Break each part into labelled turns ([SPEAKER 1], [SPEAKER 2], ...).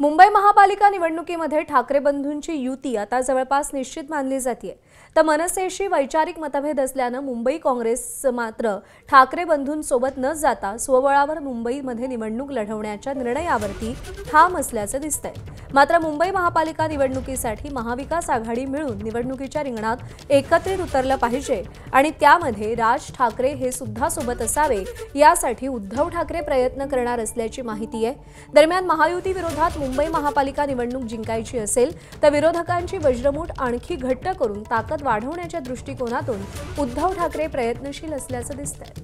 [SPEAKER 1] मुंबई महापालिका निवडणुकीमध्ये ठाकरे बंधूंची युती आता जवळपास निश्चित मानली जाते। तर मनसेशी वैचारिक मतभेद असल्याने मुंबई काँग्रेस मात्र ठाकरे बंधूंसोबत न जाता स्वबळावर मुंबईमध्ये निवडणूक लढवण्याच्या निर्णयावरती ठाम असल्याचे दिसतंय। मात्र मुंबई महापालिका निवडणुकीसाठी महाविकास आघाडी मिळून निवडणुकीच्या रिंगणात एकत्रित उतरलं पाहिजे आणि त्यामध्ये राज ठाकरे हे सुद्धा सोबत असावे यासाठी उद्धव ठाकरे प्रयत्न करणार असल्याची माहिती आहे। दरम्यान महायुती विरोधात मुंबई महापालिका निवडणूक जिंकायची असेल तर विरोधकांची वज्रमूठ आणखी घट्ट करून ताकद वाढवण्याच्या दृष्टिकोनातून उद्धव ठाकरे प्रयत्नशील असल्याचं दिसतंय।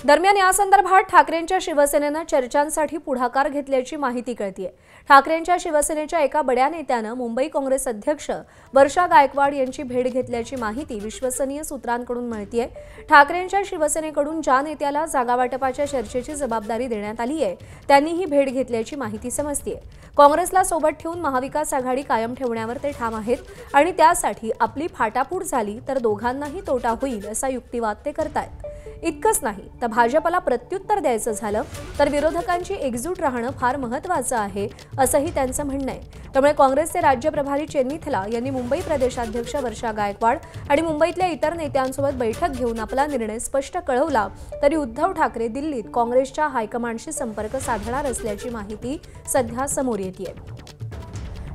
[SPEAKER 1] दरम्यान या संदर्भात ठाकरेंच्या शिवसेनेने चर्चांसाठी पुढाकार घेतल्याची माहिती कळतीये। ठाकरेंच्या शिवसेनेच्या एका बड्या नेत्याने मुंबई काँग्रेस अध्यक्ष वर्षा गायकवाड यांची भेट घेतल्याची माहिती विश्वसनीय सूत्रांकडून मिळतेय। ठाकरेंच्या शिवसेनेकडून ज्या नेत्याला जागा वाटपाच्या चर्चेची जबाबदारी देण्यात आली आहे त्यांनी ही भेट घेतल्याची माहिती समजतेय। काँग्रेसला सोबत ठेवून महाविकास आघाडी कायम ठेवण्यावर ते ठाम आहेत आणि त्यासाठी आपली फाटाफूट झाली तर दोघांनाही तोटा होईल असा युक्तिवाद ते करतायत। इतकंच नाही तर भाजपला प्रत्युत्तर द्यायचं झालं तर विरोधकांची एकजूट राहणं फार महत्त्वाचं आहे असंही त्यांचं म्हणणं आहे। त्यामुळे काँग्रेसचे राज्य प्रभारी चेन्नीथला यांनी मुंबई प्रदेशाध्यक्ष वर्षा गायकवाड आणि मुंबईतल्या इतर नेत्यांसोबत बैठक घेऊन आपला निर्णय स्पष्ट कळवला तरी उद्धव ठाकरे दिल्लीत काँग्रेसच्या हायकमांडशी संपर्क साधणार असल्याची माहिती सध्या समोर येतेय।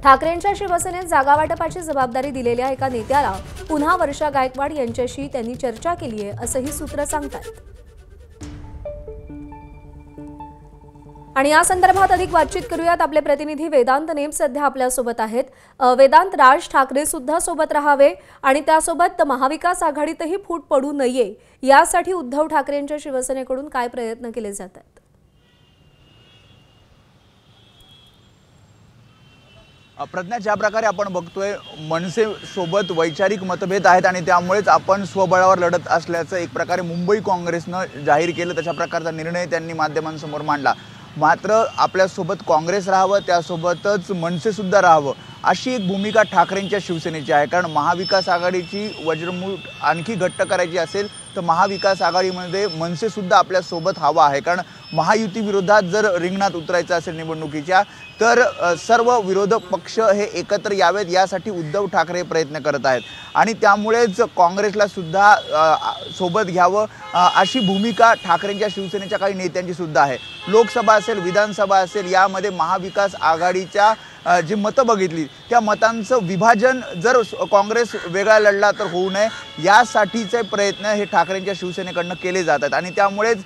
[SPEAKER 1] ठाकरेंच्या शिवसेनेत जागा वाटपाची जबाबदारी दिलेल्या एका नेत्याला पुन्हा वर्षा गायकवाड यांच्याशी त्यांनी चर्चा केली आहे असंही सूत्र सांगतात। आणि या संदर्भात अधिक बातचीत करूयात। आपले प्रतिनिधी वेदांत नेम सध्या आपल्या सोबत आहेत। वेदांत, राज ठाकरे सुद्धा सोबत राहावे आणि त्यासोबत महाविकास आघाडीतही फूट पडू नये यासाठी उद्धव ठाकरेंच्या शिवसेनेकडून काय प्रयत्न केले जातात?
[SPEAKER 2] प्रज्ञा, ज्या प्रकारे आपण बघतोय मनसे सोबत वैचारिक मतभेद आहेत आणि त्यामुळेच आपण स्वबळावर लढत असल्याचं एक प्रकारे मुंबई काँग्रेसनं जाहीर केलं। तशा प्रकारचा निर्णय त्यांनी माध्यमांसमोर मांडला। मात्र आपल्यासोबत काँग्रेस राहावं त्यासोबतच मनसे सुद्धा राहावं अशी एक भूमिका ठाकरेंच्या शिवसेनेची आहे। कारण महाविकास आघाडीची वज्रमूठ आणखी घट्ट करायची असेल तर महाविकास आघाडीमध्ये मनसे सुद्धा आपल्या सोबत हवा आहे। कारण महायुती विरोधात जर रिंगणात उतरायचं असेल निवडणुकीच्या तर सर्व विरोधक पक्ष हे एकत्र यावेत यासाठी उद्धव ठाकरे प्रयत्न करत आहेत आणि त्यामुळेच काँग्रेसला सुद्धा सोबत घ्यावं अशी भूमिका ठाकरेंच्या शिवसेनेच्या काही नेत्यांची सुद्धा आहे। लोकसभा असेल विधानसभा असेल यामध्ये महाविकास आघाडीच्या जी मतं बघितली त्या मतांचं विभाजन जर काँग्रेस वेगळा लढला तर होऊ नये यासाठीचे प्रयत्न हे ठाकरेंच्या शिवसेनेकडनं केले जातात आणि त्यामुळेच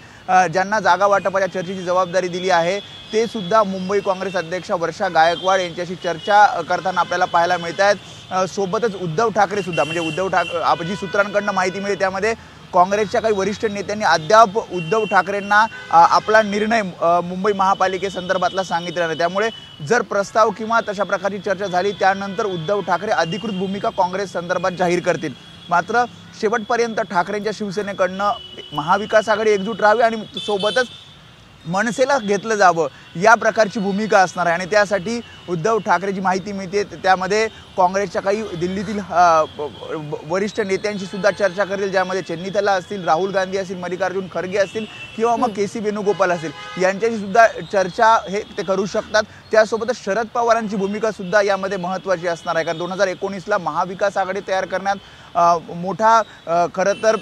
[SPEAKER 2] ज्यांना जागा वाटपाच्या चर्चेची जबाबदारी दिली आहे ते सुद्धा मुंबई काँग्रेस अध्यक्ष वर्षा गायकवाड यांच्याशी चर्चा करताना आपल्याला पाहायला मिळत आहेत। सोबतच उद्धव ठाकरे सुद्धा म्हणजे उद्धव ठाकरे जी सूत्रांकडनं माहिती मिळते त्यामध्ये काँग्रेसच्या काही वरिष्ठ नेत्यांनी अद्याप उद्धव ठाकरेंना आपला निर्णय मुंबई महापालिकेसंदर्भातला सांगितला नाही। त्यामुळे जर प्रस्ताव किंवा तशा प्रकारची चर्चा झाली त्यानंतर उद्धव ठाकरे अधिकृत भूमिका काँग्रेस संदर्भात जाहीर करतील। मात्र शेवटपर्यंत ठाकरेंच्या शिवसेनेकडनं महाविकास आघाडी एकजूट राहावी आणि सोबतच मनसेला घेतलं जावं या प्रकारची भूमिका असणार आहे आणि त्यासाठी उद्धव ठाकरेची माहिती मिळते त्यामध्ये काँग्रेसच्या काही दिल्लीतील वरिष्ठ नेत्यांशी सुद्धा चर्चा करेल, ज्यामध्ये चेन्नीथला असतील, राहुल गांधी असतील, मल्लिकार्जुन खरगे असतील किंवा मग के सी वेणुगोपाल असतील यांच्याशी सुद्धा चर्चा हे ते करू शकतात। त्यासोबतच शरद पवारांची भूमिका सुद्धा यामध्ये महत्त्वाची असणार आहे। कारण 2019ला महाविकास आघाडी तयार करण्यात मोठा खरं तर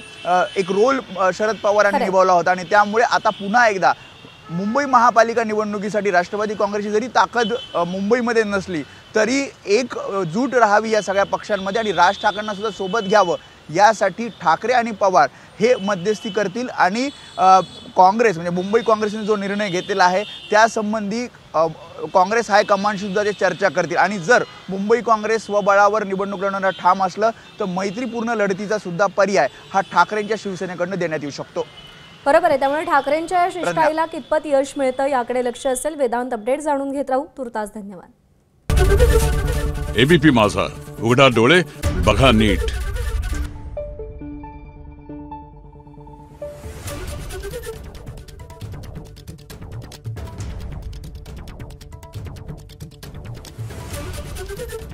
[SPEAKER 2] एक रोल शरद पवारांनी निभावला होता आणि त्यामुळे आता पुन्हा एकदा मुंबई महापालिका निवडणुकीसाठी राष्ट्रवादी काँग्रेसची जरी ताकद मुंबईमध्ये नसली तरी एक जूट राहावी या सगळ्या पक्षांमध्ये आणि राज ठाकरेंना सुद्धा सोबत घ्यावं यासाठी ठाकरे आणि पवार हे मध्यस्थी करतील आणि काँग्रेस म्हणजे मुंबई काँग्रेसने जो निर्णय घेतलेला आहे त्यासंबंधी काँग्रेस हायकमांडशी सुद्धा ते चर्चा करतील आणि जर मुंबई काँग्रेस स्वबळावर निवडणूक लढवण्याला ठाम असलं तर मैत्रीपूर्ण लढतीचा सुद्धा पर्याय हा ठाकरेंच्या शिवसेनेकडनं देण्यात येऊ शकतो।
[SPEAKER 1] बरोबर आहे। त्यामुळे ठाकरेंच्या या शिष्टाईला कितपत यश मिळतं याकडे लक्ष असेल। वेदांत अपडेट जाणून घेत राहू। तुर्तास धन्यवाद।
[SPEAKER 3] एबीपी माझा, उघडा डोळे बघा नीट।
[SPEAKER 1] you